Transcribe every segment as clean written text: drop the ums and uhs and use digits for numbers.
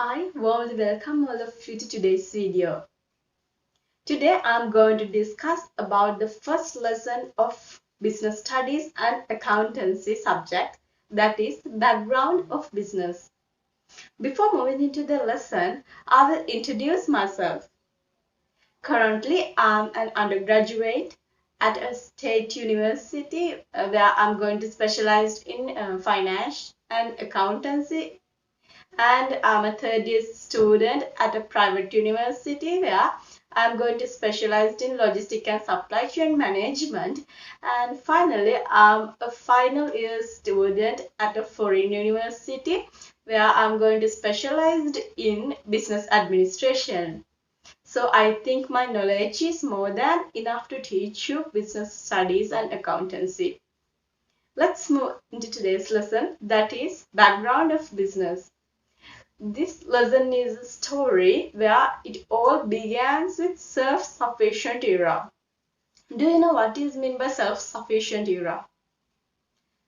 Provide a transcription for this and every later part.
I warmly welcome all of you to today's video. Today I'm going to discuss about the first lesson of business studies and accountancy subject, that is background of business. Before moving into the lesson, I will introduce myself. Currently I'm an undergraduate at a state university where I'm going to specialize in finance and accountancy, and I'm a third year student at a private university where I'm going to specialize in logistics and supply chain management. And finally, I'm a final year student at a foreign university where I'm going to specialize in business administration. So I think my knowledge is more than enough to teach you business studies and accountancy. Let's move into today's lesson, that is background of business. This lesson is a story where it all begins with self-sufficient era. Do you know what is meant by self-sufficient era?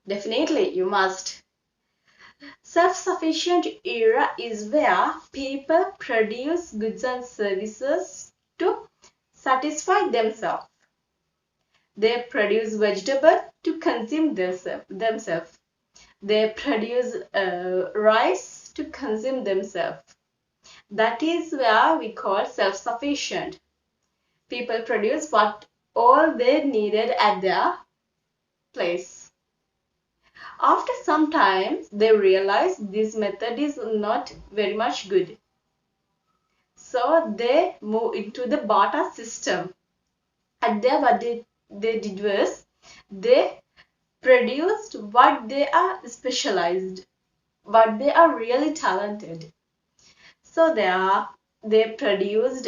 Definitely, you must. Self-sufficient era is where people produce goods and services to satisfy themselves. They produce vegetable to consume themselves. They produce rice to consume themselves. That is where we call self-sufficient. People produce what all they needed at their place. After some time, they realize this method is not very much good. So they move into the barter system. At there, what they did was they produced what they are specialized, what they are really talented. So they produced,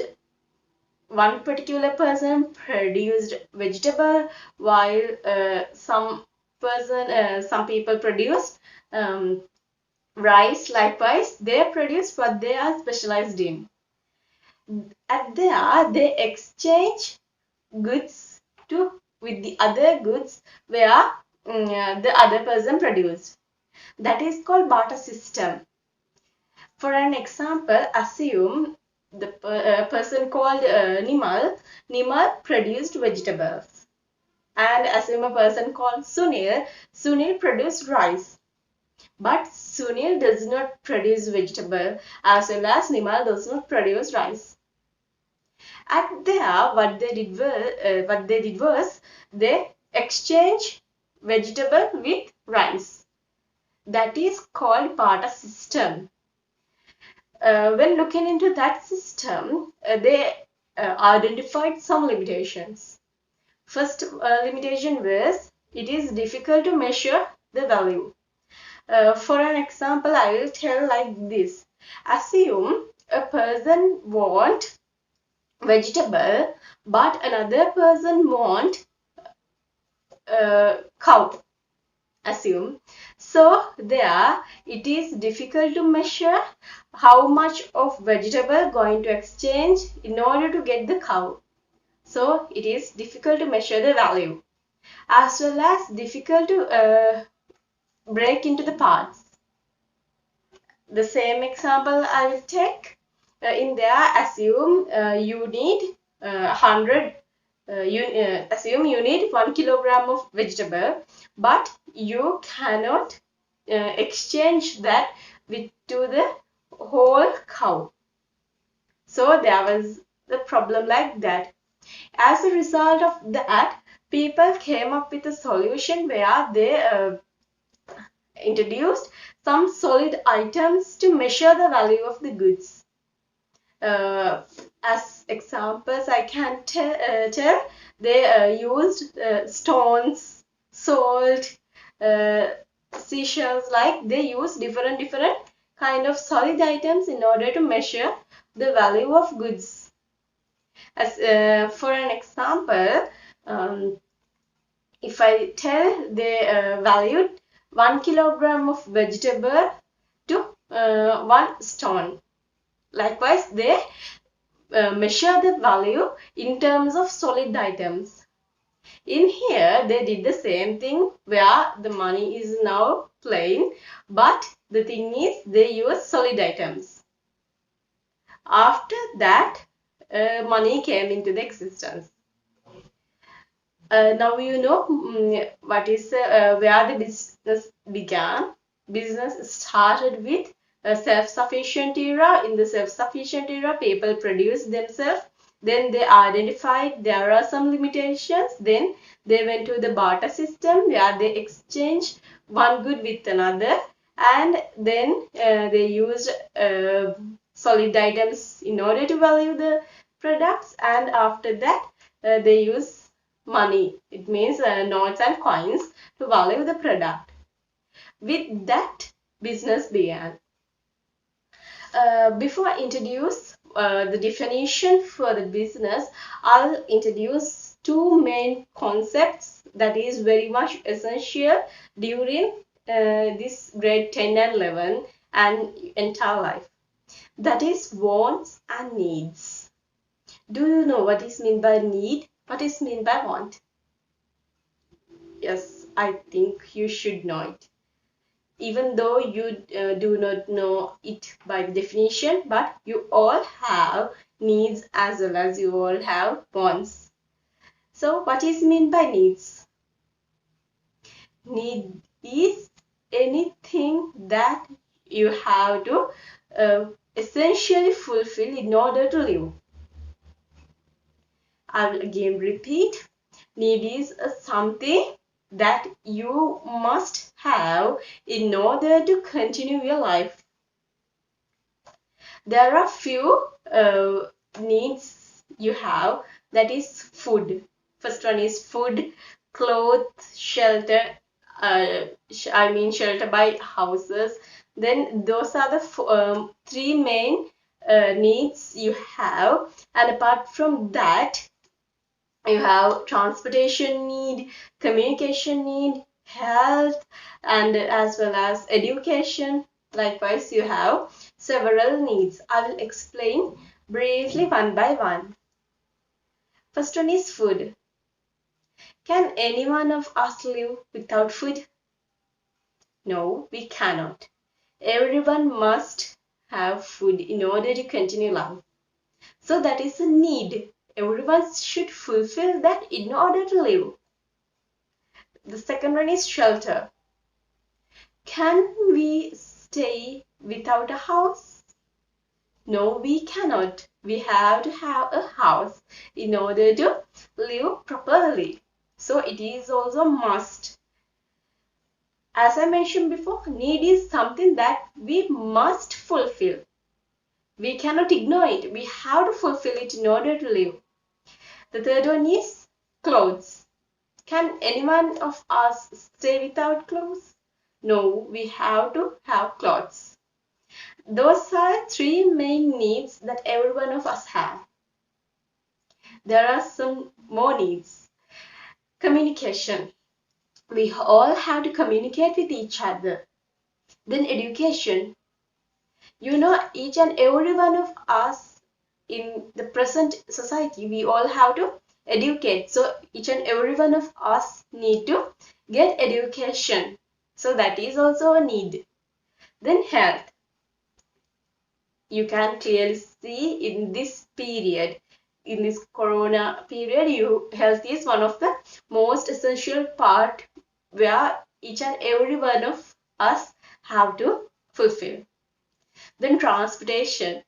one particular person produced vegetable, while some people produce rice. Likewise, they produce what they are specialized in. At there, they exchange goods with the other goods where the other person produced. That is called barter system. For an example, assume the person called Nimal produced vegetables. And assume a person called Sunil produced rice. But Sunil does not produce vegetable as well as Nimal does not produce rice. At there, what they did was they exchange vegetable with rice. That is called barter system. When looking into that system, they identified some limitations. First limitation was it is difficult to measure the value. For an example, I will tell like this. Assume a person want vegetable, but another person want cow. Assume. So there it is difficult to measure how much of vegetable going to exchange in order to get the cow. So it is difficult to measure the value, as well as difficult to break into the parts. The same example I will take. In there, assume you need 100. Assume you need 1 kilogram of vegetable, but you cannot exchange that to the whole cow. So there was the problem like that. As a result of that, people came up with a solution where they introduced some solid items to measure the value of the goods. As examples, I can tell they used stones, salt, seashells. Like they use different kind of solid items in order to measure the value of goods. As for an example, if I tell they valued 1 kilogram of vegetable to 1 stone. Likewise, they measure the value in terms of solid items. In here, they did the same thing where the money is now plain, but the thing is they use solid items. After that, money came into the existence. Now you know what is where the business began. Business started with a self-sufficient era. In the self-sufficient era, people produced themselves. Then they identified there are some limitations. Then they went to the barter system where they exchange one good with another, and then they used solid items in order to value the products. And after that, they use money. It means notes and coins to value the product. With that, business began. Before I introduce the definition for the business, I'll introduce two main concepts that is very much essential during this grade 10 and 11 and entire life. That is wants and needs. Do you know what is meant by need? What is meant by want? Yes, I think you should know it. Even though you do not know it by definition, but you all have needs as well as you all have wants. So what is meant by needs? Need is anything that you have to essentially fulfill in order to live. I will again repeat. Need is something that you must have in order to continue your life. There are few needs you have, that is food. First one is food, clothes, shelter, shelter by houses. Then those are the three main needs you have, and apart from that, you have transportation need, communication need, health, and as well as education. Likewise, you have several needs. I will explain briefly one by one. First one is food. Can any one of us live without food? No, we cannot. Everyone must have food in order to continue life. So that is a need. Everyone should fulfill that in order to live. The second one is shelter. Can we stay without a house? No, we cannot. We have to have a house in order to live properly. So it is also a must. As I mentioned before, need is something that we must fulfill. We cannot ignore it. We have to fulfill it in order to live. The third one is clothes. Can anyone of us stay without clothes? No, we have to have clothes. Those are three main needs that every one of us have. There are some more needs. Communication. We all have to communicate with each other. Then education. You know, each and every one of us in the present society, we all have to educate. So each and every one of us need to get education. So that is also a need. Then health. You can clearly see in this period, in this corona period, health is one of the most essential part where each and every one of us have to fulfill. Then transportation.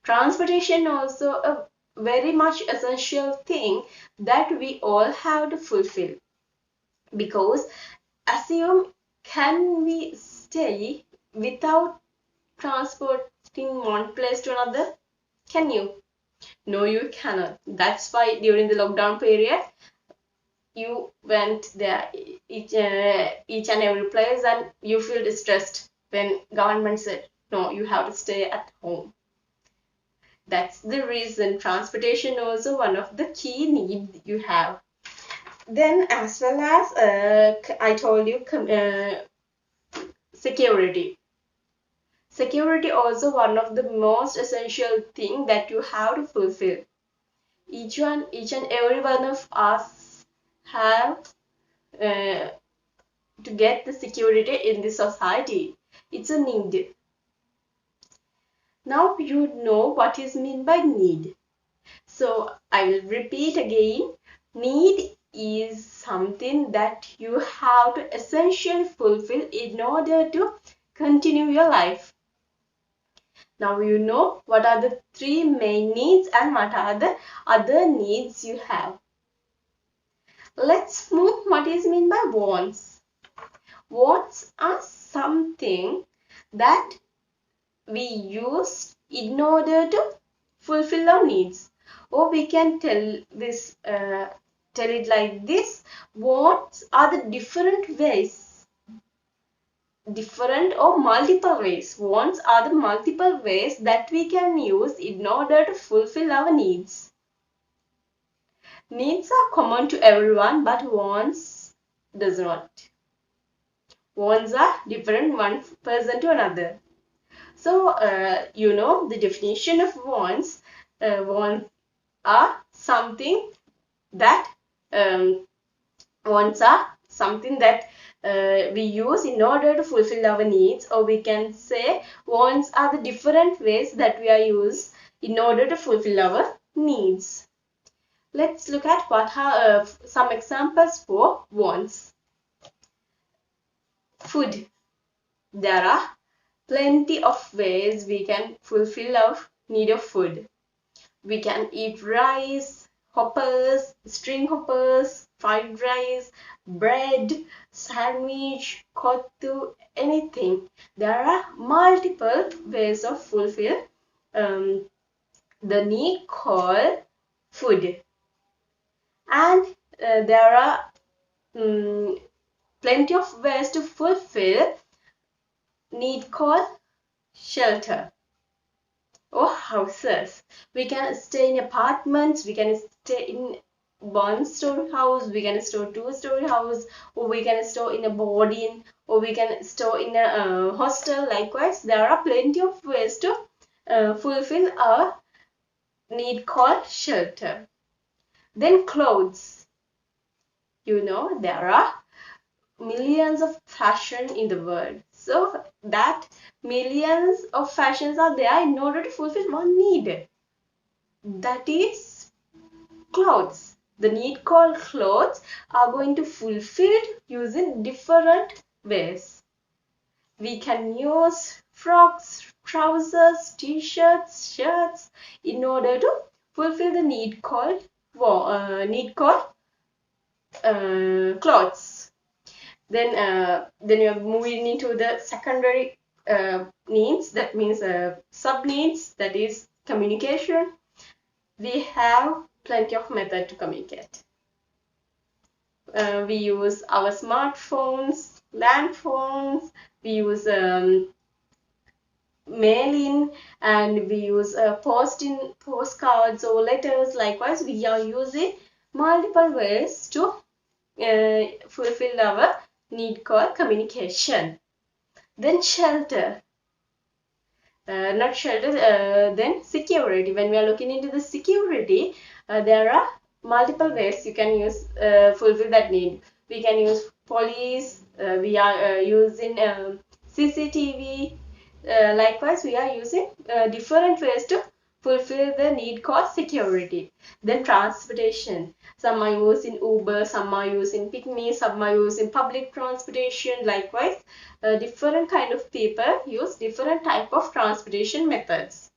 Transportation also a very much essential thing that we all have to fulfill. Because assume, can we stay without transporting one place to another? Can you? No, you cannot. That's why during the lockdown period, you went there each and every place, and you feel distressed when government said, no, you have to stay at home. That's the reason transportation also one of the key needs you have. Then as well as I told you security. Security also one of the most essential thing that you have to fulfill. Each and every one of us have to get the security in the society. It's a need. Now you know what is meant by need. So I will repeat again. Need is something that you have to essentially fulfill in order to continue your life. Now you know what are the three main needs and what are the other needs you have. Let's move what is meant by wants. Wants are something that we use in order to fulfill our needs. Or we can tell it like this: wants are the different ways, different or multiple ways. Wants are the multiple ways that we can use in order to fulfill our needs. Needs are common to everyone, but wants does not. Wants are different one person to another. So, you know the definition of wants. Wants are something that wants are something that we use in order to fulfill our needs, or we can say wants are the different ways that we are used in order to fulfill our needs. Let's look at what are some examples for wants. Food. There are plenty of ways we can fulfill our need of food. We can eat rice, hoppers, string hoppers, fried rice, bread, sandwich, kottu, anything. There are multiple ways of fulfill the need called food. And there are plenty of ways to fulfill need called shelter or houses. We can stay in apartments, we can stay in one-story house, we can store two-story house, or we can store in a boarding, or we can store in a hostel. Likewise, there are plenty of ways to fulfill our need called shelter. Then clothes. You know, there are millions of fashion in the world. So that millions of fashions are there in order to fulfill one need. That is clothes. The need called clothes are going to fulfilled using different ways. We can use frocks, trousers, t-shirts, shirts in order to fulfill the need called clothes. Then you are moving into the secondary needs. That means sub needs. That is communication. We have plenty of method to communicate. We use our smartphones, land phones. We use mailing, and we use posting postcards or letters. Likewise, we are using multiple ways to fulfill our need called communication. Then shelter. Not shelter, then security. When we are looking into the security, there are multiple ways you can use fulfill that need. We can use police, we are using CCTV. Likewise, we are using different ways to fulfill the need called security. Then transportation. Some are using Uber, some are using Picnic, some are using public transportation. Likewise, different kind of people use different type of transportation methods.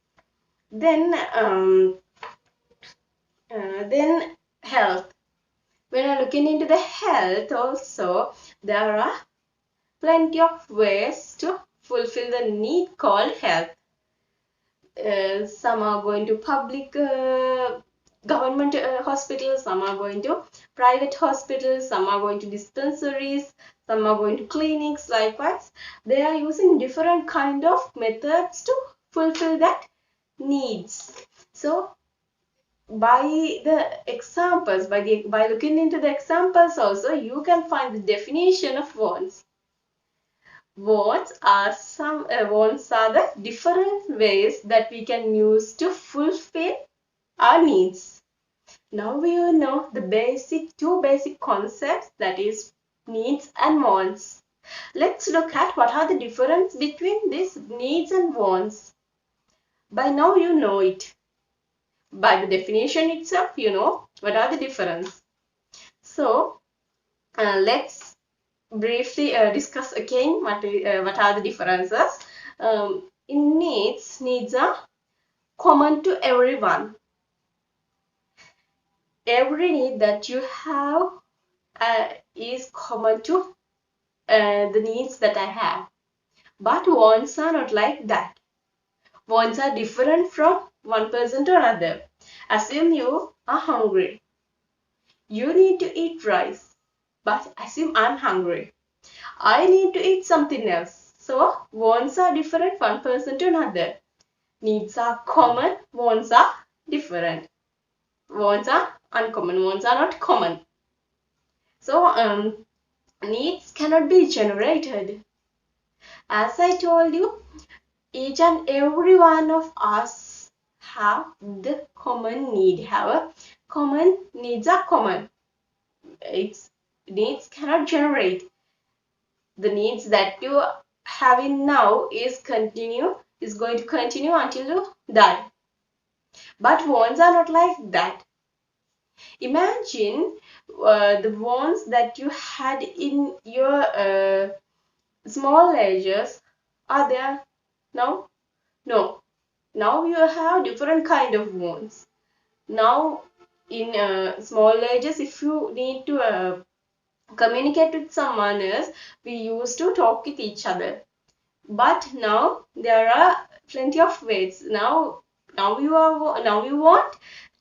Then health. When I'm looking into the health also, there are plenty of ways to fulfill the need called health. Some are going to public government hospitals, some are going to private hospitals, some are going to dispensaries, some are going to clinics. Likewise, they are using different kind of methods to fulfill that needs. So by the examples, by looking into the examples also, you can find the definition of wants. Wants are the different ways that we can use to fulfill our needs. Now we will know the two basic concepts, that is needs and wants. Let's look at what are the difference between these needs and wants. By now you know it. By the definition itself, you know what are the difference. So let's briefly discuss again what are the differences. In needs are common to everyone. Every need that you have is common to the needs that I have. But wants are not like that. Wants are different from one person to another. Assume you are hungry. You need to eat rice. But assume I'm hungry. I need to eat something else. So wants are different one person to another. Needs are common. Wants are different. Wants are uncommon. Wants are not common. So needs cannot be generated. As I told you, each and every one of us have the common need. Have a common needs are common. Its needs cannot generate. The needs that you having now is going to continue until you die. But wants are not like that. Imagine the wants that you had in your small ages are there now? No. Now you have different kind of wants. Now in small ages, if you need to communicate with someone else, we used to talk with each other. But now there are plenty of ways. Now you want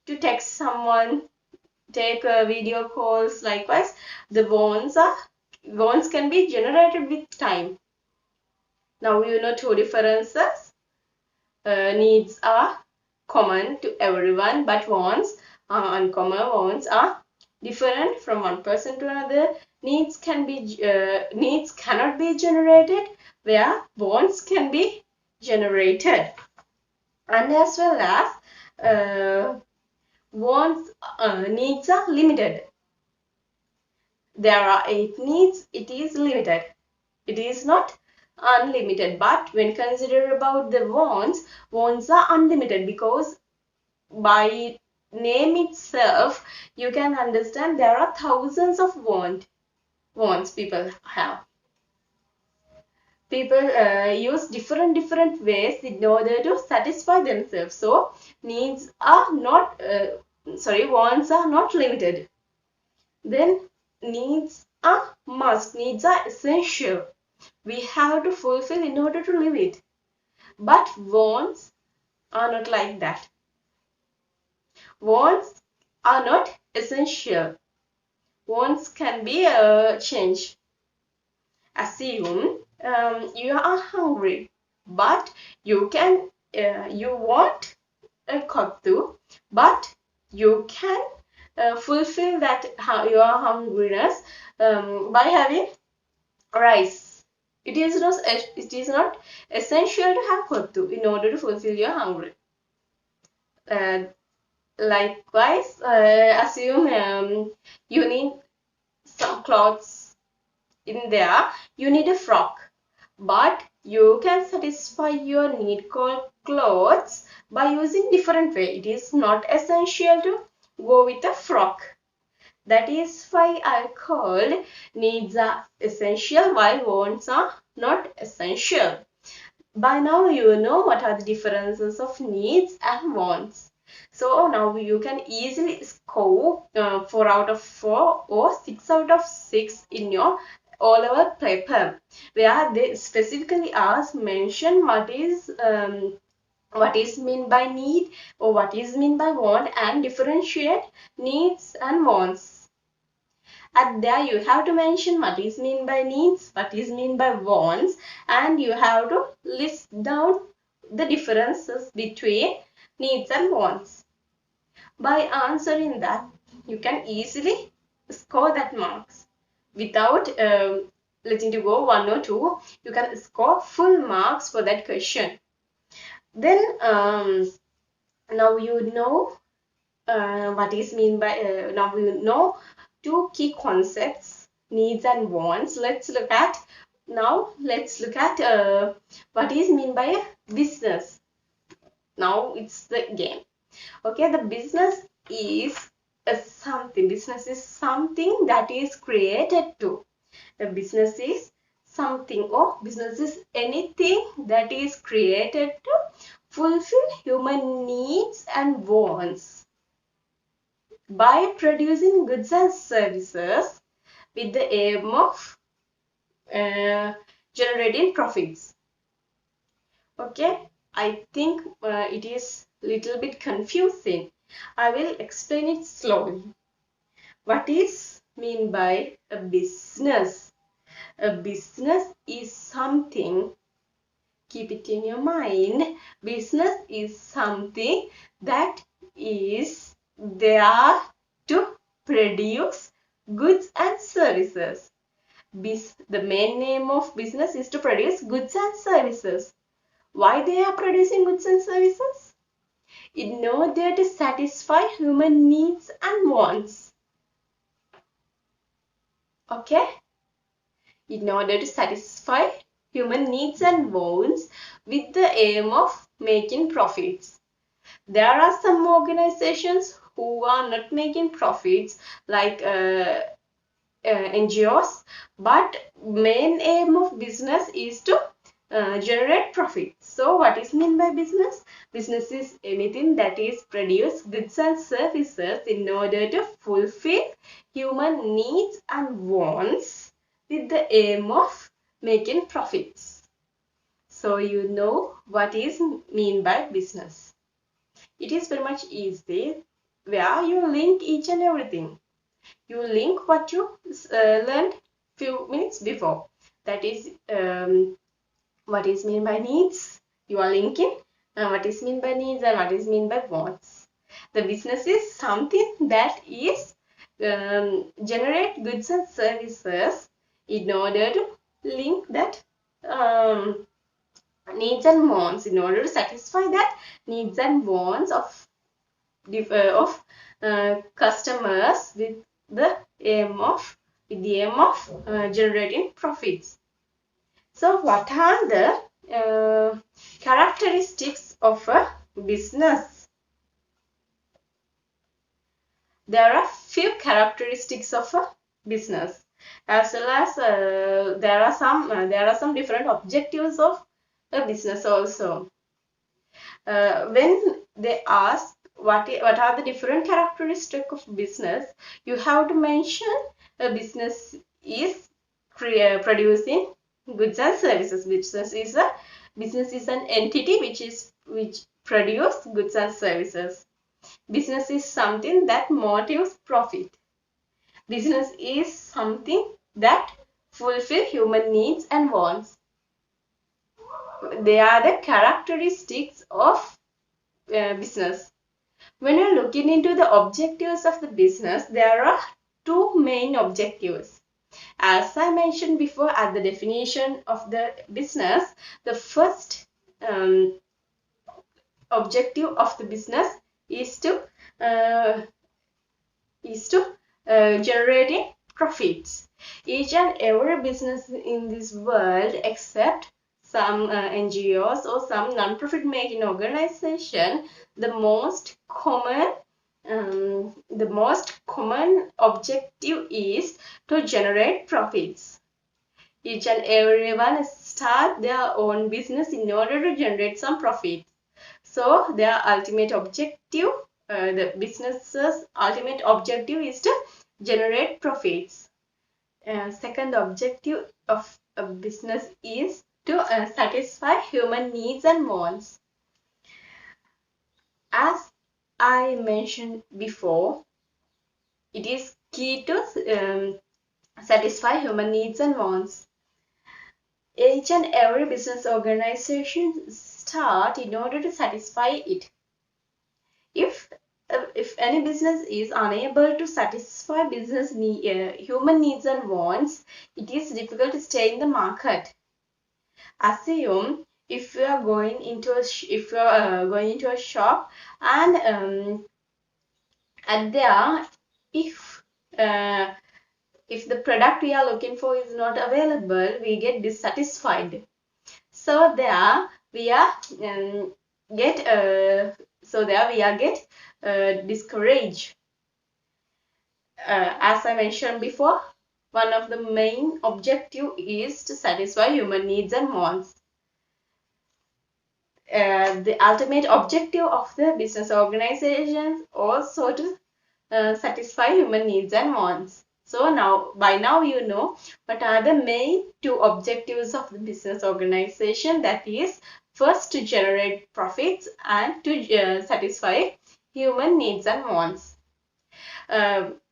to text someone, take video calls. Likewise, the wants can be generated with time. Now you know two differences. Needs are common to everyone, but wants are uncommon. Wants are different from one person to another. Needs cannot be generated, where wants can be generated. And as well as needs are limited. There are 8 needs. It is limited. It is not unlimited. But when considered about the wants are unlimited, because by name itself you can understand there are thousands of wants people have. People use different ways in order to satisfy themselves. So needs are not wants are not limited. Then needs are must. Needs are essential. We have to fulfill in order to live it. But wants are not like that. Wants are not essential. Wants can be changed. Assume you are hungry, but you want a kottu, but you can fulfill that your hungriness by having rice. It is not essential to have kottu in order to fulfill your hunger. Likewise, assume you need some clothes in there. You need a frock, but you can satisfy your need for clothes by using different way. It is not essential to go with a frock. That is why I called needs are essential while wants are not essential. By now you know what are the differences of needs and wants. So now you can easily score 4 out of 4 or 6 out of 6 in your O-level paper, where they specifically mention what is meant by need or what is meant by want, and differentiate needs and wants. At there you have to mention what is meant by needs, what is meant by wants, and you have to list down the differences between needs and wants. By answering that, you can easily score that marks without letting you go 1 or 2. You can score full marks for that question. Then now you know what is mean by now you know 2 key concepts, needs and wants. Let's look at what is mean by a business. Now it's the game. Okay, the business is something. Business is something that is created to. The business is something, or business is anything that is created to fulfill human needs and wants by producing goods and services with the aim of generating profits. Okay, I think it is little bit confusing. I will explain it slowly. What is mean by a business? A business is something, keep it in your mind, business is something that is there to produce goods and services. The main name of business is to produce goods and services. Why they are producing goods and services? In order to satisfy human needs and wants. Okay? In order to satisfy human needs and wants with the aim of making profits. There are some organizations who are not making profits, like NGOs, but main aim of business is to generate profit. So what is meant by business? Business is anything that is produce goods and services in order to fulfill human needs and wants with the aim of making profits. So you know what is mean by business. It is very much easy, where you link each and everything. You link what you learned few minutes before. That is what is mean by needs. You are linking what is mean by needs and what is mean by wants. The business is something that is generate goods and services in order to link that needs and wants, in order to satisfy that needs and wants of customers with the aim of generating profits. So what are the characteristics of a business? There are few characteristics of a business, as well as there are some different objectives of a business also. When they ask what are the different characteristics of business, you have to mention a business is producing goods and services. Business is an entity which produce goods and services. Business is something that motives profit. Business is something that fulfill human needs and wants. They are the characteristics of business. When you're looking into the objectives of the business, there are two main objectives. As I mentioned before at the definition of the business, the first objective of the business is to generating profits. Each and every business in this world, except some NGOs or some non-profit making organization, the most common objective is to generate profits. Each and everyone start their own business in order to generate some profits. So their ultimate objective, the business's ultimate objective is to generate profits. Second objective of a business is to satisfy human needs and wants. As I mentioned before, it is key to satisfy human needs and wants. Each and every business organization start in order to satisfy it. If any business is unable to satisfy human needs and wants, it is difficult to stay in the market. Assume if you are going into a shop and there, if the product we are looking for is not available, we get dissatisfied. So there we are get discouraged. As I mentioned before, one of the main objective is to satisfy human needs and wants. The ultimate objective of the business organizations also to satisfy human needs and wants. So by now you know what are the main two objectives of the business organization. That is, first to generate profits and to satisfy human needs and wants.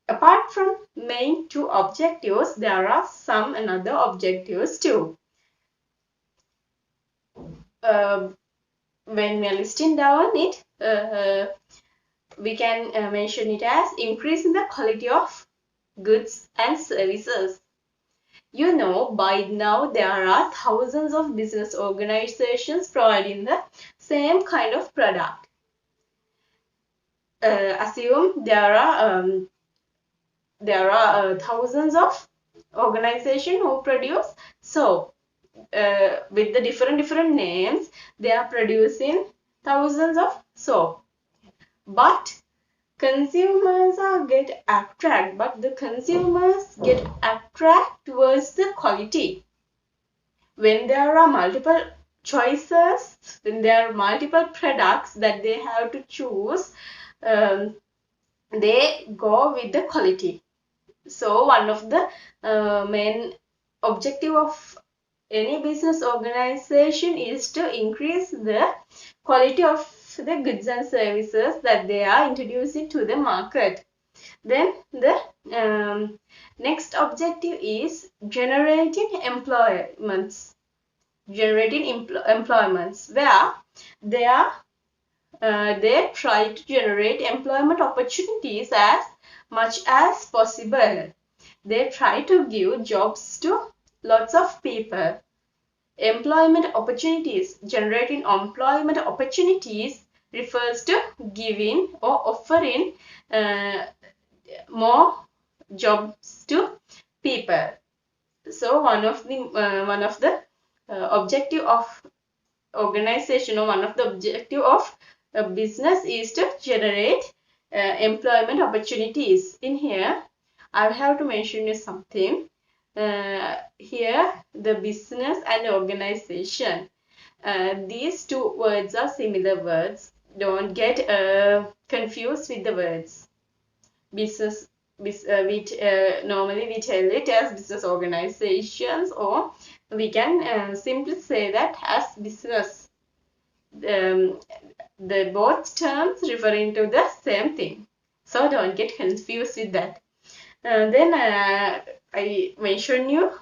Apart from main two objectives, there are some another objectives too. When we are listing down it, we can mention it as increasing the quality of goods and services. You know, by now there are thousands of business organizations providing the same kind of product. Assume there are thousands of organizations who produce soap. With the different names, they are producing thousands of soap. But consumers get attract towards the quality. When there are multiple choices, when there are multiple products that they have to choose, they go with the quality. So one of the main objective of any business organization is to increase the quality of the goods and services that they are introducing to the market. Then the next objective is generating employments. Where they try to generate employment opportunities as much as possible. They try to give jobs to lots of people. Employment opportunities. Generating employment opportunities refers to giving or offering more jobs to people. So one of the objective of organization, or one of the objective of a business, is to generate employment opportunities. In here, I have to mention you something. Here, the business and organization. These two words are similar words. Don't get confused with the words. Business, normally we tell it as business organizations, or we can simply say that as business. The both terms referring to the same thing. So don't get confused with that. Then I mentioned you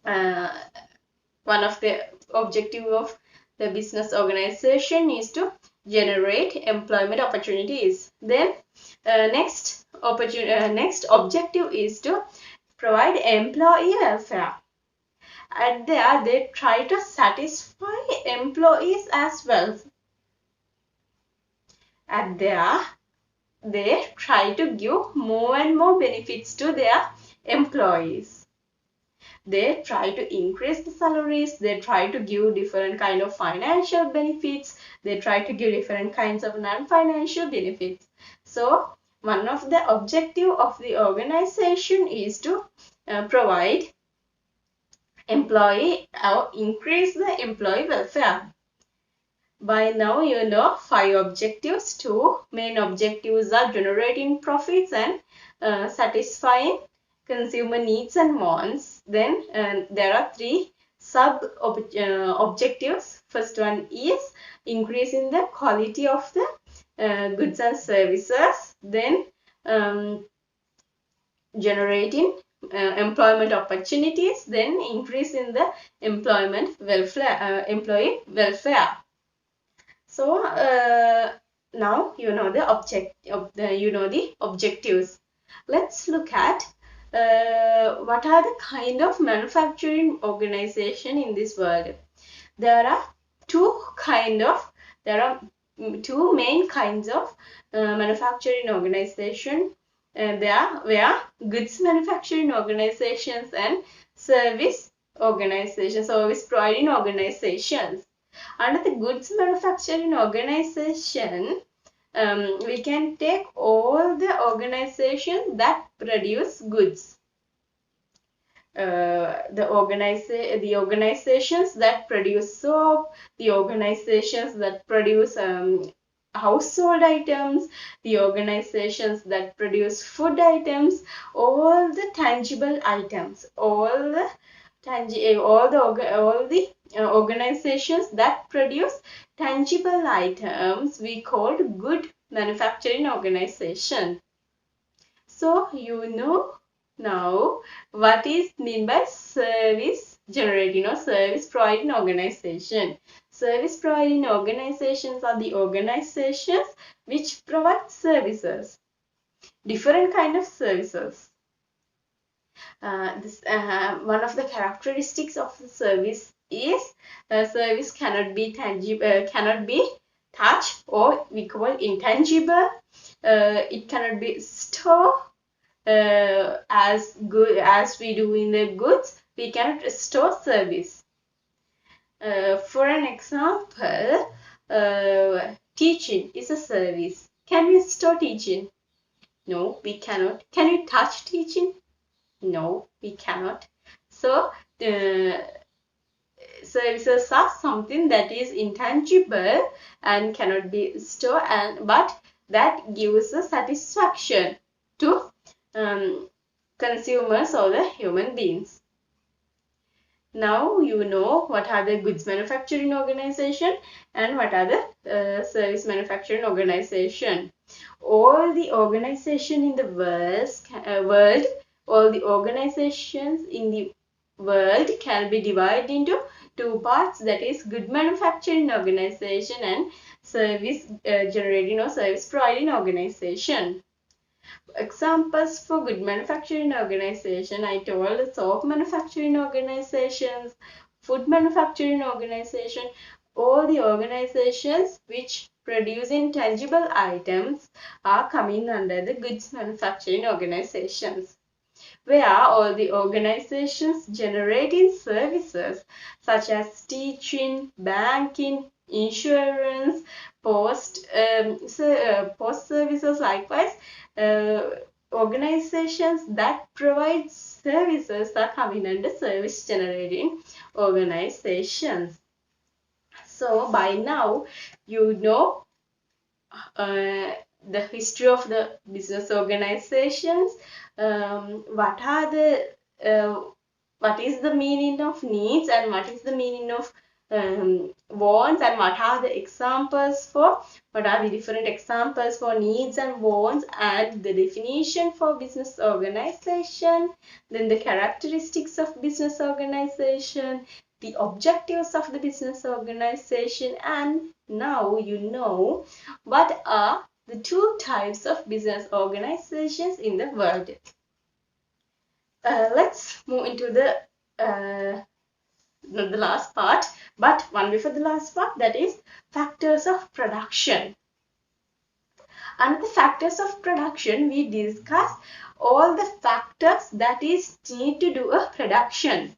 one of the objective of the business organization is to generate employment opportunities. Then next objective is to provide employee welfare. And there they try to satisfy employees as well. And there they try to give more and more benefits to their employees. They try to increase the salaries. They try to give different kind of financial benefits. They try to give different kinds of non-financial benefits. So one of the objective of the organization is to provide employee or increase the employee welfare. By now you know 5 objectives. 2 main objectives are generating profits and satisfying consumer needs and wants. Then there are 3 sub objectives. First one is increasing the quality of the goods and services. Then generating employment opportunities. Then increase in the employment welfare, employee welfare. So now you know the objectives. Let's look at what are the kind of manufacturing organization in this world. There are two main kinds of manufacturing organization. Where goods manufacturing organizations and service providing organizations. Under the goods manufacturing organization, we can take all the organizations that produce goods. The organizations that produce soap, the organizations that produce household items, the organizations that produce food items, all the tangible items, all the organizations that produce tangible items we call good manufacturing organization. So you know now what is mean by service generating or service providing organization. Service providing organizations are the organizations which provide services, different kind of services. One of the characteristics of the service is service cannot be tangible, cannot be touched, or we call intangible. It cannot be stored as good as we do in the goods. We cannot store service. For an example, teaching is a service. Can we store teaching? No, we cannot. Can you touch teaching? No, we cannot. So services are something that is intangible and cannot be stored, but that gives a satisfaction to consumers or the human beings. Now you know what are the goods manufacturing organization and what are the service manufacturing organization. All the organization in the world, all the organizations in the world can be divided into two parts, that is good manufacturing organization and service generating or service providing organization. Examples for good manufacturing organization, I told soap manufacturing organizations, food manufacturing organization, all the organizations which produce intangible items are coming under the goods manufacturing organizations, where all the organizations generating services such as teaching, banking, insurance, post services. Likewise, organizations that provide services are coming under service generating organizations. So by now you know the history of the business organizations, what is the meaning of needs and what is the meaning of wants, and what are the different examples for needs and wants, and the definition for business organization, then the characteristics of business organization, the objectives of the business organization, and now you know what are the two types of business organizations in the world. Let's move into the last part, but one before the last part, that is factors of production. Under the factors of production, we discuss all the factors that is need to do a production.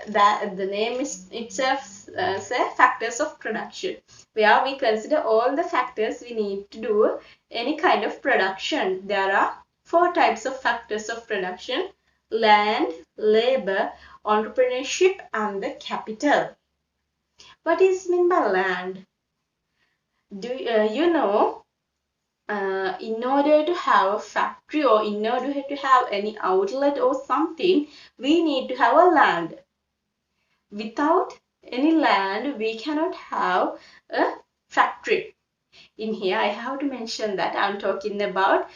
That the name is itself say factors of production, where we consider all the factors we need to do any kind of production. There are 4 types of factors of production: land, labor, entrepreneurship, and the capital. What is meant by land? Do you know? In order to have a factory or in order to have any outlet or something, we need to have a land. Without any land, we cannot have a factory. In here, I have to mention that I'm talking about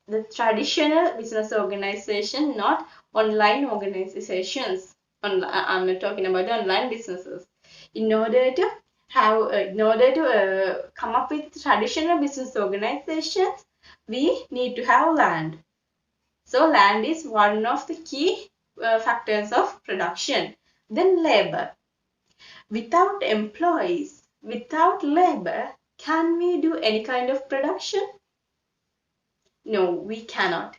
the traditional business organization, not online organizations. I'm not talking about the online businesses. In order to come up with traditional business organizations, we need to have land. So land is one of the key factors of production. Then labor. Without employees, without labor, can we do any kind of production? No, we cannot.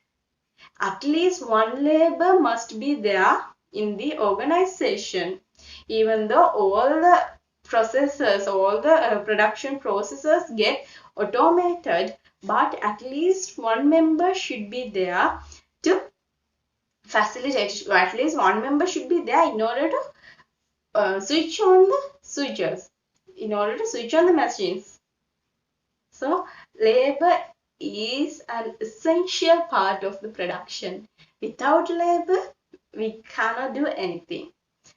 At least one labor must be there in the organization. Even though all the processes, all the production processes get automated, but at least one member should be there to facilitate. At least one member should be there in order to switch on the switches, in order to switch on the machines. So labor is an essential part of the production. Without labor, we cannot do anything.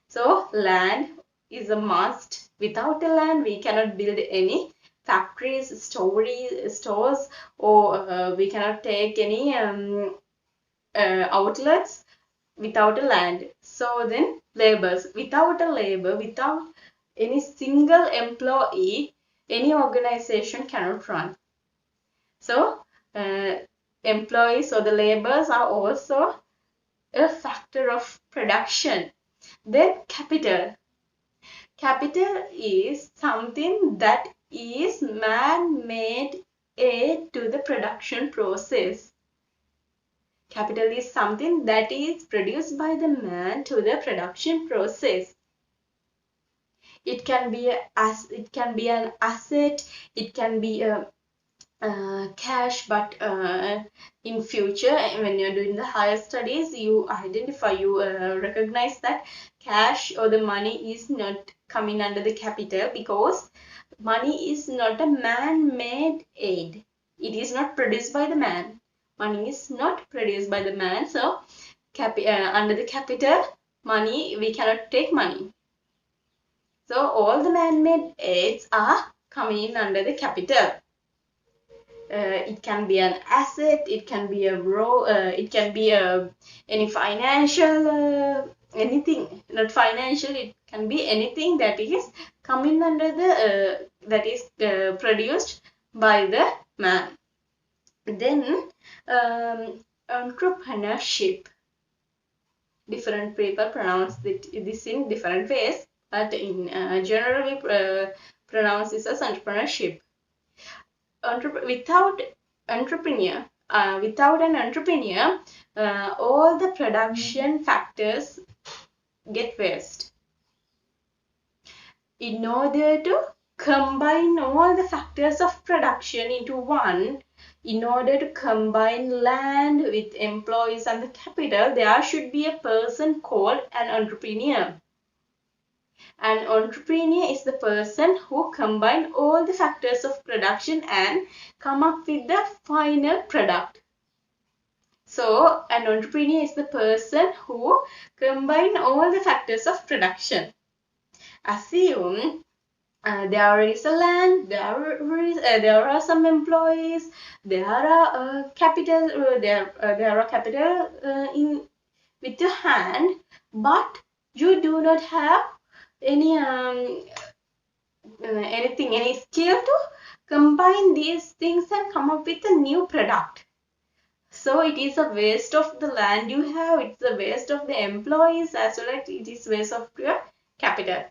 So land is a must. Without a land, we cannot build any factories, stores, or we cannot take any outlets without a land. So then labors. Without a labor, without any single employee, any organization cannot run. So employees or the laborers are also a factor of production. Then capital. Capital is something that is man-made aid to the production process. Capital is something that is produced by the man to the production process. It can be an asset, it can be a cash, but in future when you're doing the higher studies, you recognize that cash or the money is not coming under the capital, because money is not a man-made aid. It is not produced by the man. Money is not produced by the man. So under the capital, money, we cannot take money. So all the man-made aids are coming in under the capital. It can be an asset, it can be a it can be any financial, anything, not financial, it can be anything that is coming under the, that is produced by the man. Then entrepreneurship. Different people pronounce this in different ways, but in general we pronounce this as entrepreneurship. Without an entrepreneur, all the production factors get waste. In order to combine all the factors of production into one, in order to combine land with employees and the capital, there should be a person called an entrepreneur. An entrepreneur is the person who combines all the factors of production and come up with the final product. So an entrepreneur is the person who combines all the factors of production. Assume there is a land, there are some employees, there are capital, there are capital in with your hand, but you do not have any any skill to combine these things and come up with a new product. So it is a waste of the land you have, it's a waste of the employees, as well as it is waste of your capital.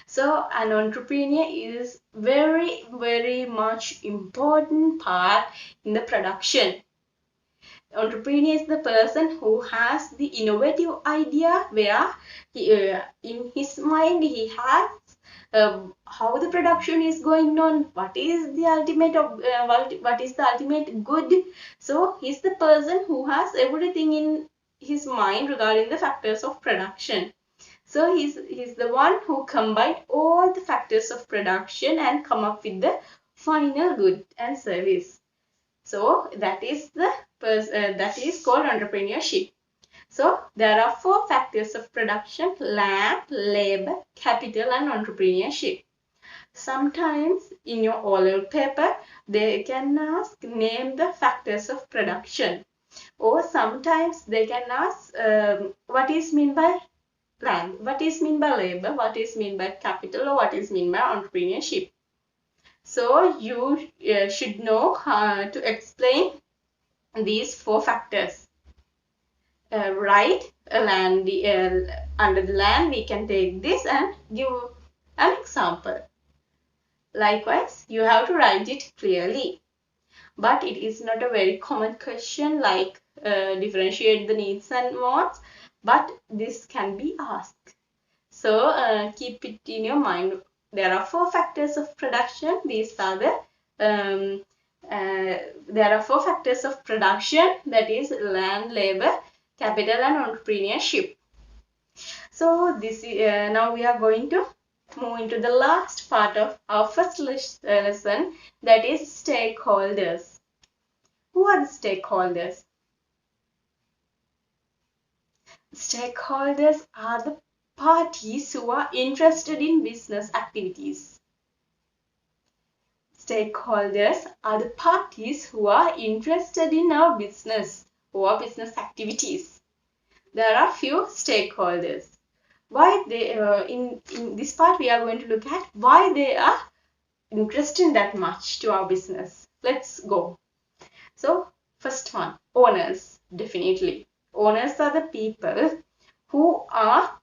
So an entrepreneur is very, very much important part in the production. Entrepreneur is the person who has the innovative idea, where in his mind he has how the production is going on, what is the ultimate what is the ultimate good. So he's the person who has everything in his mind regarding the factors of production. So he's the one who combined all the factors of production and come up with the final good and service. So that is that is called entrepreneurship. So there are 4 factors of production: land, labor, capital, and entrepreneurship. Sometimes in your oral paper, they can ask, name the factors of production. Or sometimes they can ask what is meant by land, what is meant by labor, what is meant by capital, or what is meant by entrepreneurship. So you should know how to explain these 4 factors. Right, land, under the land we can take this and give an example. Likewise, you have to write it clearly. But it is not a very common question like differentiate the needs and wants, but this can be asked. So keep it in your mind. There are 4 factors of production. These are the there are 4 factors of production, that is land, labor, capital and entrepreneurship. So this now we are going to move into the last part of our first lesson, that is stakeholders. Who are the stakeholders? Stakeholders are the parties who are interested in business activities. Stakeholders are the parties who are interested in our business or business activities. There are few stakeholders. Why they in this part we are going to look at why they are interested that much to our business. Let's go. So first one, owners. Definitely, owners are the people who are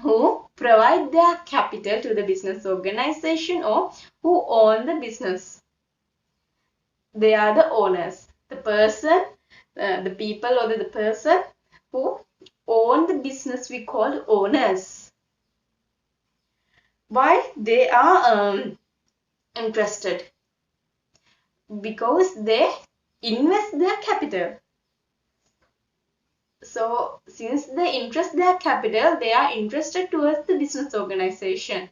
who provide their capital to the business organization or who own the business. They are the owners. The person, the people or the person who own the business we call owners. Why they are interested? Because they invest their capital. So since they invest their capital, they are interested towards the business organization.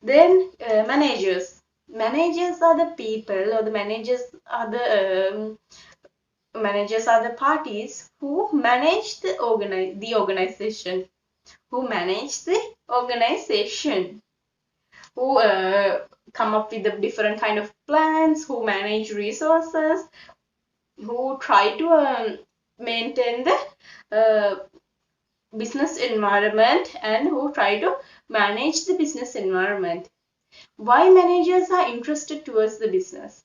Then managers. Managers are the people, or the managers are the parties who manage the organization. Who manage the organization. Who come up with the different kind of plans. Who manage resources. Who try to maintain the business environment and who try to manage the business environment. Why managers are interested towards the business?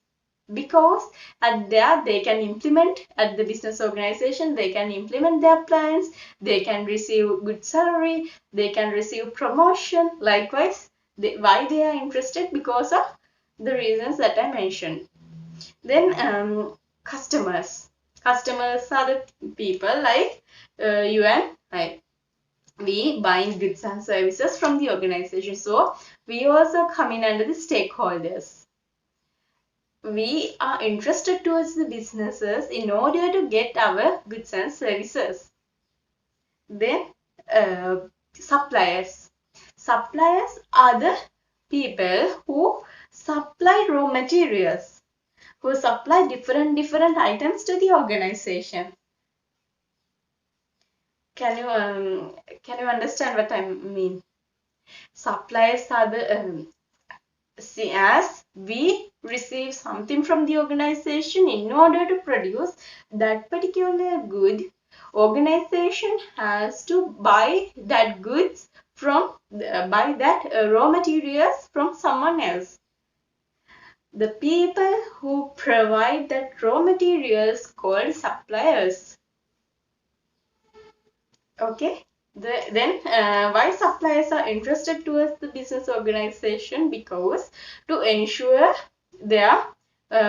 Because at there they can implement, at the business organization they can implement their plans, they can receive good salary, they can receive promotion. Likewise, why they are interested? Because of the reasons that I mentioned. Then customers. Customers are the people like you and I. We buying goods and services from the organization. So we also come in under the stakeholders. We are interested towards the businesses in order to get our goods and services. Then suppliers. Suppliers are the people who supply raw materials, who supply different items to the organization. Can you understand what I mean? Suppliers are the see, as we receive something from the organization in order to produce that particular good, organization has to buy that goods from buy that raw materials from someone else. The people who provide that raw materials called suppliers. Okay. Then why suppliers are interested towards the business organization? Because to ensure their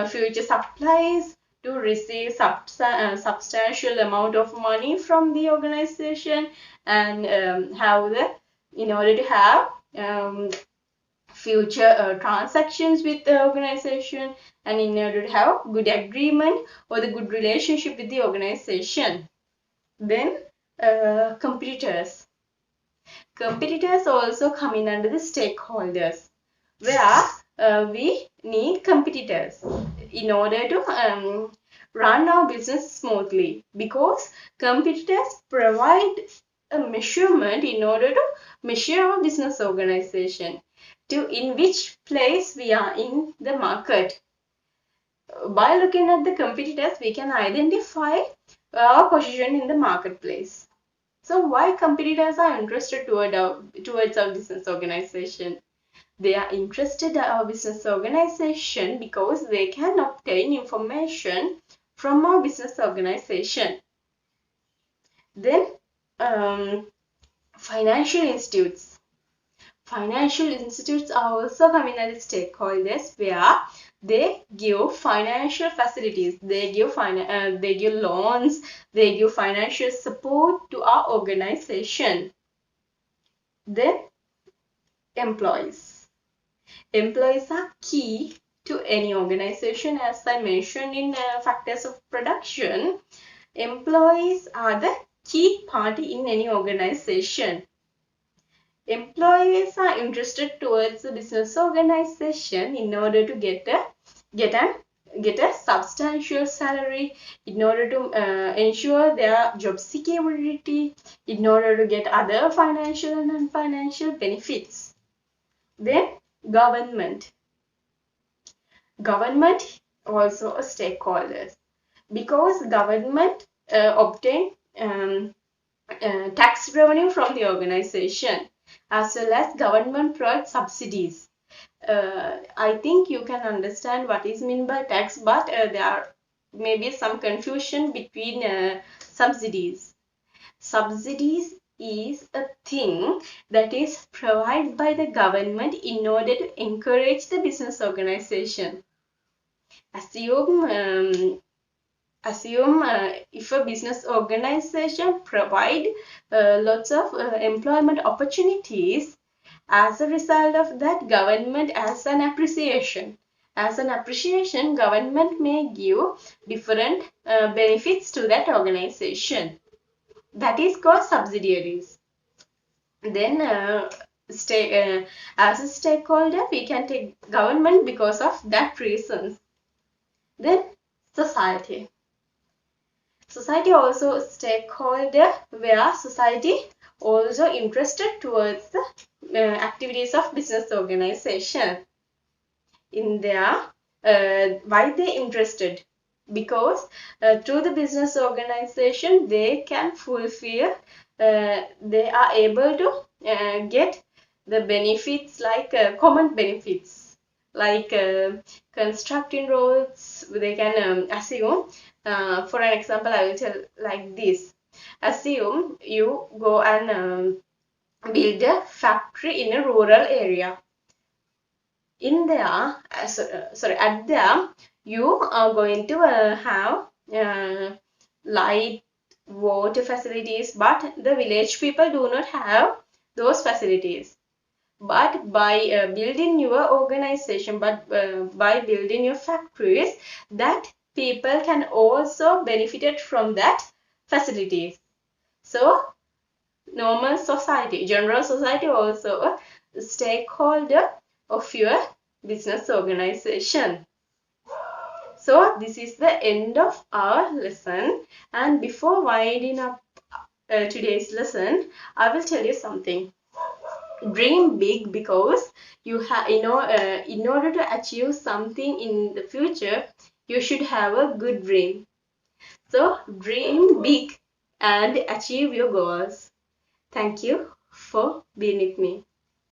future supplies, to receive substantial amount of money from the organization, and in order to have future transactions with the organization, and in order to have good agreement or the good relationship with the organization. Then competitors. Competitors also come in under the stakeholders, where we need competitors in order to run our business smoothly, because competitors provide a measurement in order to measure our business organization, to in which place we are in the market. By looking at the competitors, we can identify our position in the marketplace. So why competitors are interested towards our business organization? They are interested in our business organization because they can obtain information from our business organization. Then financial institutes. Financial institutes are also coming as stakeholders, where they give financial facilities, they give loans, they give financial support to our organization. Then employees. Employees are key to any organization. As I mentioned in factors of production, employees are the key party in any organization. Employees are interested towards the business organization in order to get a substantial salary, in order to ensure their job security, in order to get other financial and non-financial benefits. Then government. Government also a stakeholder, because government obtain tax revenue from the organization, as well as government provides subsidies. I think you can understand what is meant by tax, but there are maybe some confusion between subsidies. Subsidies is a thing that is provided by the government in order to encourage the business organization. Assume if a business organization provide lots of employment opportunities, as a result of that, government as an appreciation. As an appreciation, government may give different benefits to that organization. That is called subsidiaries. Then as a stakeholder, we can take government because of that reasons. Then society. Society also a stakeholder, where society also interested towards the activities of business organization. In there, why they interested? Because through the business organization, they can fulfill, they are able to get the benefits, like common benefits, like constructing roads. They can assume, for an example, I will tell like this. Assume you go and build a factory in a rural area. In there, at there, you are going to have light, water facilities, but the village people do not have those facilities. But by building your organization, by building your factories, that people can also benefit from that facilities. So normal society, general society, also a stakeholder of your business organization. So this is the end of our lesson, and before winding up today's lesson, I will tell you something. Dream big, because you have, in order to achieve something in the future, you should have a good dream. So dream big and achieve your goals. Thank you for being with me.